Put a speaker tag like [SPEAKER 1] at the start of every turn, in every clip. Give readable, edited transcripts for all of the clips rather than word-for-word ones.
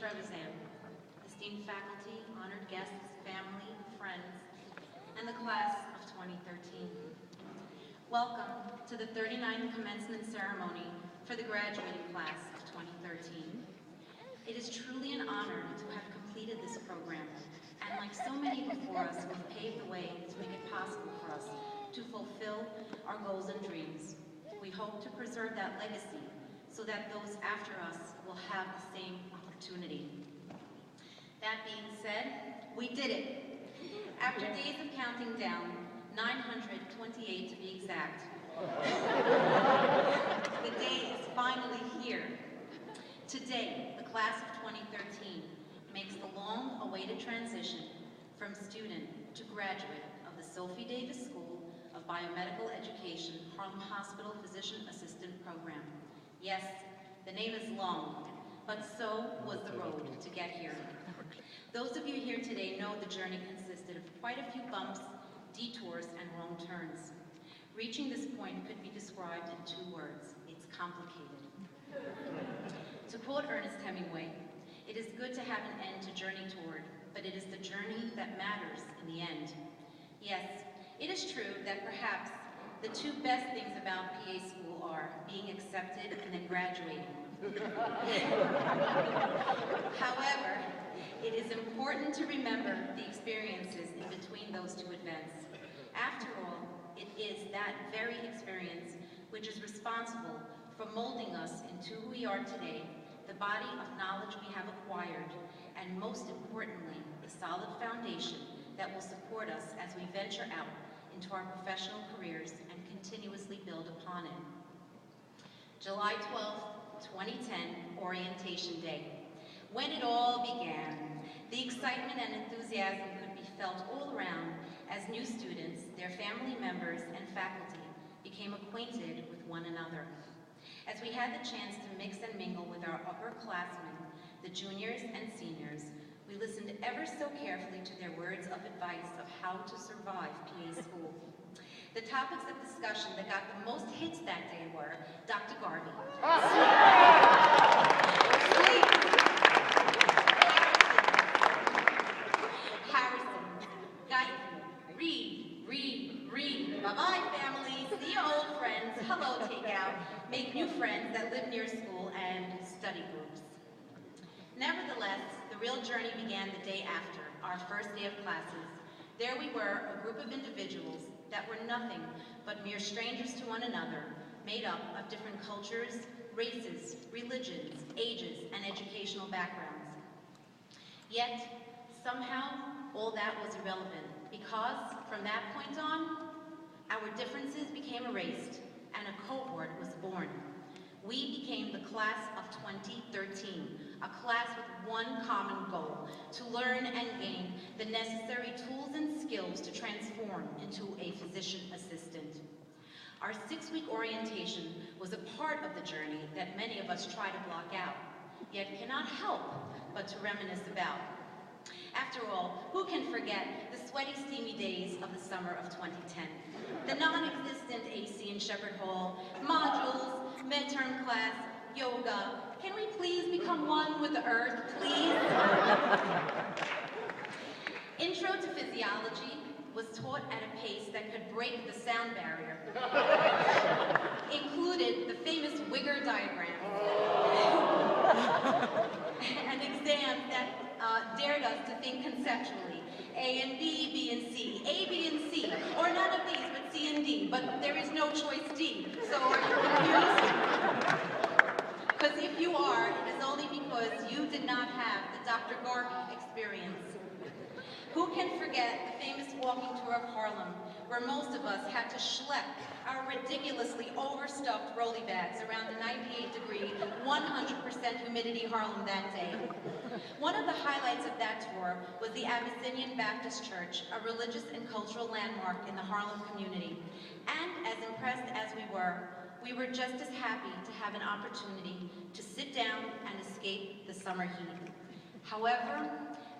[SPEAKER 1] Trevisan, esteemed faculty, honored guests, family, friends, and the class of 2013. Welcome to the 39th commencement ceremony for the graduating class of 2013. It is truly an honor to have completed this program, and like so many before us who have paved the way to make it possible for us to fulfill our goals and dreams. We hope to preserve that legacy so that those after us will have the same opportunity. That being said, we did it. After days of counting down, 928 to be exact, the day is finally here. Today, the class of 2013 makes the long-awaited transition from student to graduate of the Sophie Davis School of Biomedical Education, Harlem Hospital Physician Assistant Program. Yes, the name is long, but so was the road to get here. Those of you here today know the journey consisted of quite a few bumps, detours, and wrong turns. Reaching this point could be described in 2 words: it's complicated. To quote Ernest Hemingway, "It is good to have an end to journey toward, but it is the journey that matters in the end." Yes, it is true that perhaps the 2 best things about PA school are being accepted and then graduating. However, it is important to remember the experiences in between those 2 events. After all, it is that very experience which is responsible for molding us into who we are today, the body of knowledge we have acquired, and most importantly, the solid foundation that will support us as we venture out into our professional careers and continuously build upon it. July 12th, 2010, Orientation Day. When it all began, the excitement and enthusiasm could be felt all around as new students, their family members, and faculty became acquainted with one another. As we had the chance to mix and mingle with our upperclassmen, the juniors and seniors, we listened ever so carefully to their words of advice of how to survive PA school. The topics of discussion that got the most hits that day were Dr. Garvey, sleep, Harrison, Guyton, read, bye-bye family, see you old friends, hello takeout, make new friends that live near school, and study groups. Nevertheless, the real journey began the day after, our first day of classes. There we were, a group of individuals that were nothing but mere strangers to one another, made up of different cultures, races, religions, ages, and educational backgrounds. Yet, somehow, all that was irrelevant, because from that point on, our differences became erased, and a cohort was born. We became the class of 2013, a class with one common goal: to learn and gain the necessary tools and skills to transform into a physician assistant. Our 6-week orientation was a part of the journey that many of us try to block out, yet cannot help but to reminisce about. After all, who can forget the sweaty, steamy days of the summer of 2010? The non-existent AC in Shepherd Hall, modules, midterm class, yoga. Can we please become one with the earth, please? Intro to physiology was taught at a pace that could break the sound barrier. Included the famous Wigger diagram. An exam that dared us to think conceptually. A and B, B and C, A, B and C, or none of these but C and D, but there is no choice D. So are you confused? Because if you are, it is only because you did not have the Dr. Garvey experience. Who can forget the famous walking tour of Harlem, where most of us had to schlep our ridiculously overstuffed rolly bags around the 98-degree, 100% humidity Harlem that day. One of the highlights of that tour was the Abyssinian Baptist Church, a religious and cultural landmark in the Harlem community. And as impressed as we were just as happy to have an opportunity to sit down and escape the summer heat. However,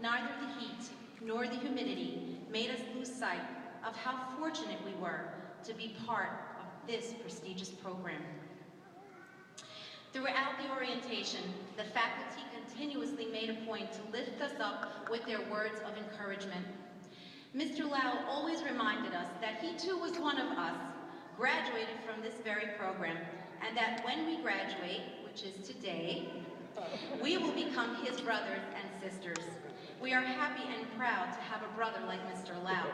[SPEAKER 1] neither the heat nor the humidity made us lose sight of how fortunate we were to be part of this prestigious program. Throughout the orientation, the faculty continuously made a point to lift us up with their words of encouragement. Mr. Lau always reminded us that he too was one of us, graduated from this very program, and that when we graduate, which is today, we will become his brothers and sisters. We are happy and proud to have a brother like Mr. Lau.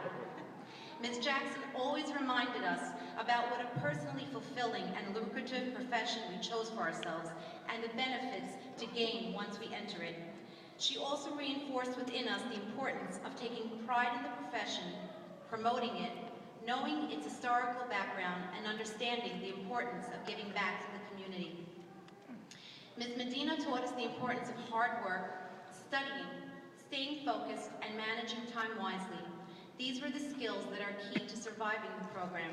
[SPEAKER 1] Ms. Jackson always reminded us about what a personally fulfilling and lucrative profession we chose for ourselves and the benefits to gain once we enter it. She also reinforced within us the importance of taking pride in the profession, promoting it, knowing its historical background, and understanding the importance of giving back to the community. Ms. Medina taught us the importance of hard work, studying, staying focused, and managing time wisely. These were the skills that are key to surviving the program.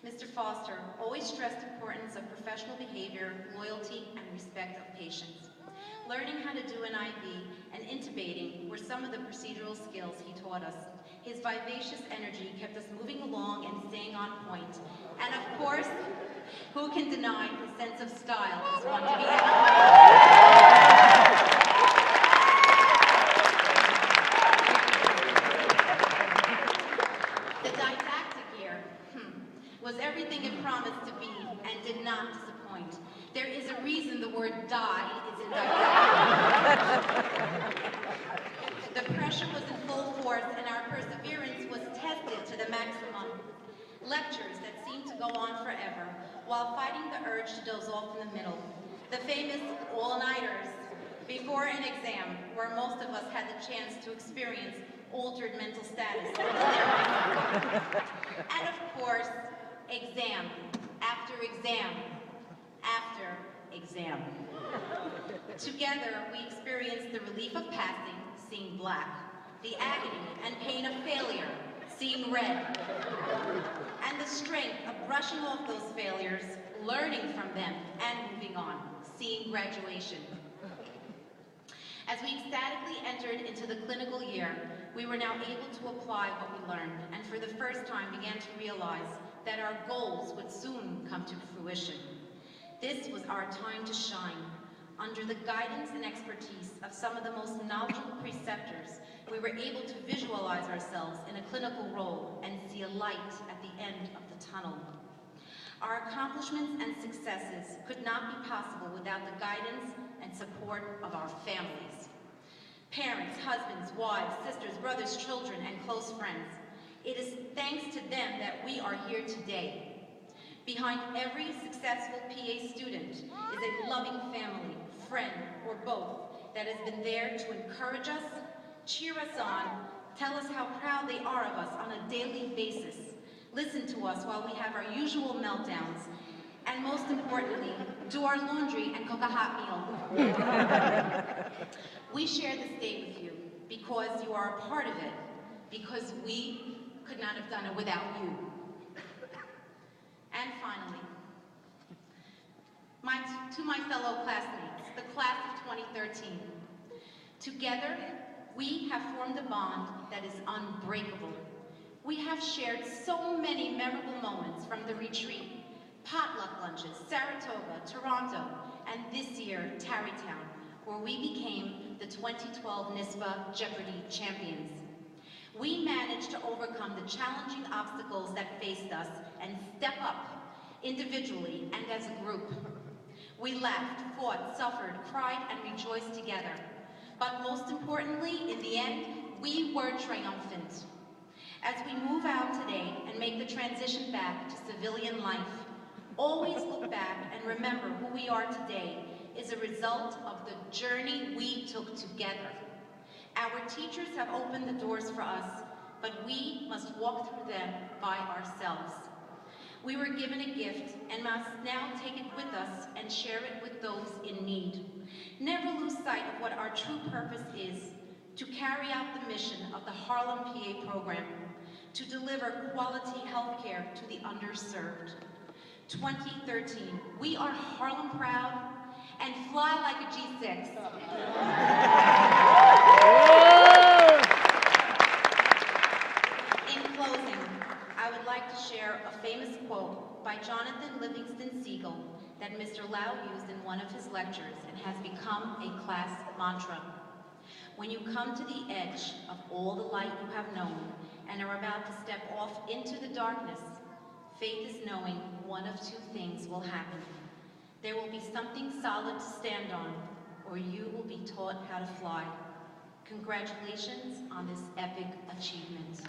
[SPEAKER 1] Mr. Foster always stressed the importance of professional behavior, loyalty, and respect of patients. Learning how to do an IV and intubating were some of the procedural skills he taught us. His vivacious energy kept us moving along and staying on point. And of course, who can deny his sense of style is one to be The didactic year was everything it promised to be and did not disappoint. There is a reason the word die is in didactic. The pressure was in full force and our perseverance was tested to the maximum. Lectures that seemed to go on forever while fighting the urge to doze off in the middle. The famous all-nighters before an exam where most of us had the chance to experience altered mental status. And of course, exam after exam after exam. Together, we experienced the relief of passing, seeing black, the agony and pain of failure, seeing red, and the strength of brushing off those failures, learning from them, and moving on, seeing graduation. As we ecstatically entered into the clinical year, we were now able to apply what we learned, and for the first time began to realize that our goals would soon come to fruition. This was our time to shine. Under the guidance and expertise of some of the most knowledgeable preceptors, we were able to visualize ourselves in a clinical role and see a light at the end of the tunnel. Our accomplishments and successes could not be possible without the guidance and support of our families. Parents, husbands, wives, sisters, brothers, children, and close friends. It is thanks to them that we are here today. Behind every successful PA student is a loving family, friend, or both that has been there to encourage us, cheer us on, tell us how proud they are of us on a daily basis, listen to us while we have our usual meltdowns, and most importantly, do our laundry and cook a hot meal. We share this day with you because you are a part of it, because we could not have done it without you. And finally, to my fellow classmates, the class of 2013. Together, we have formed a bond that is unbreakable. We have shared so many memorable moments from the retreat, potluck lunches, Saratoga, Toronto, and this year, Tarrytown, where we became the 2012 NISBA Jeopardy champions. We managed to overcome the challenging obstacles that faced us and step up individually and as a group. We laughed, fought, suffered, cried, and rejoiced together. But most importantly, in the end, we were triumphant. As we move out today and make the transition back to civilian life, always look back and remember who we are today is a result of the journey we took together. Our teachers have opened the doors for us, but we must walk through them by ourselves. We were given a gift and must now take it with us and share it with those in need. Never lose sight of what our true purpose is, to carry out the mission of the Harlem PA program, to deliver quality health care to the underserved. 2013, we are Harlem proud and fly like a G6. In closing, I would like to share a famous quote by Jonathan Livingston Seagull that Mr. Lau used in one of his lectures and has become a class mantra. When you come to the edge of all the light you have known and are about to step off into the darkness, faith is knowing one of two things will happen. There will be something solid to stand on, or you will be taught how to fly. Congratulations on this epic achievement.